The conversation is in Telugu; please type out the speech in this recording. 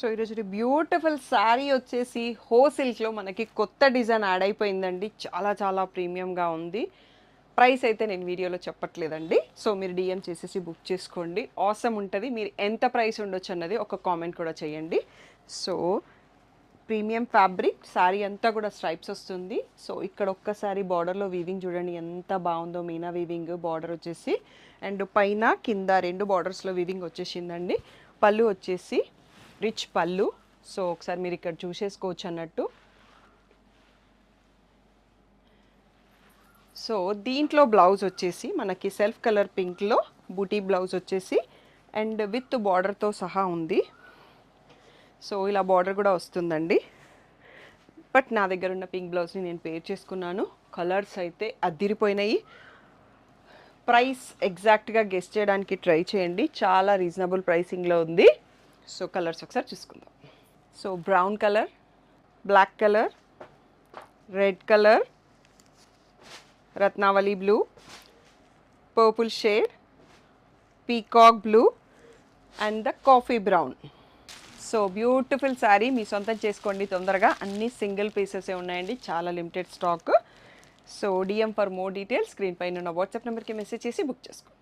సో ఈరోజు బ్యూటిఫుల్ శారీ వచ్చేసి హో సిల్క్లో మనకి కొత్త డిజైన్ యాడ్ అయిపోయిందండి. చాలా చాలా ప్రీమియంగా ఉంది. ప్రైస్ అయితే నేను వీడియోలో చెప్పట్లేదండి. సో మీరు డిఎం చేసేసి బుక్ చేసుకోండి. ఆసమ్ ఉంటుంది. మీరు ఎంత ప్రైస్ ఉండొచ్చు అన్నది ఒక కామెంట్ కూడా చేయండి. సో ప్రీమియం ఫ్యాబ్రిక్ శారీ అంతా కూడా స్ట్రైప్స్ వస్తుంది. సో ఇక్కడ ఒక్కసారి బార్డర్లో వీవింగ్ చూడండి ఎంత బాగుందో. మీనా వీవింగ్ బార్డర్ వచ్చేసి అండ్ పైన కింద 2 బార్డర్స్లో వీవింగ్ వచ్చేసిందండి. పళ్ళు వచ్చేసి రిచ్ పళ్ళు. సో ఒకసారి మీరు ఇక్కడ చూసేసుకోవచ్చు అన్నట్టు. సో దీంట్లో బ్లౌజ్ వచ్చేసి మనకి సెల్ఫ్ కలర్ పింక్లో బూటీ బ్లౌజ్ వచ్చేసి అండ్ విత్ బార్డర్తో సహా ఉంది. సో ఇలా బార్డర్ కూడా వస్తుందండి. బట్ నా దగ్గర ఉన్న పింక్ బ్లౌజ్ని నేను పేర్ చేసుకున్నాను. కలర్స్ అయితే అదిరిపోయినాయి. ప్రైస్ ఎగ్జాక్ట్గా గెస్ చేయడానికి ట్రై చేయండి. చాలా రీజనబుల్ ప్రైసింగ్లో ఉంది. సో కలర్స్ ఒకసారి చూసుకుందాం. So brown colour, black colour, red colour, Ratnavali blue, purple shade, peacock blue and the coffee brown. So beautiful sari మీ సొంతం చేసుకోండి తొందరగా. అన్ని సింగిల్ పీసెసే ఉన్నాయండి, చాలా limited stock. So DM for more details screen పైన ఉన్న వాట్సాప్ నెంబర్కి మెసేజ్ చేసి బుక్ చేసుకోండి.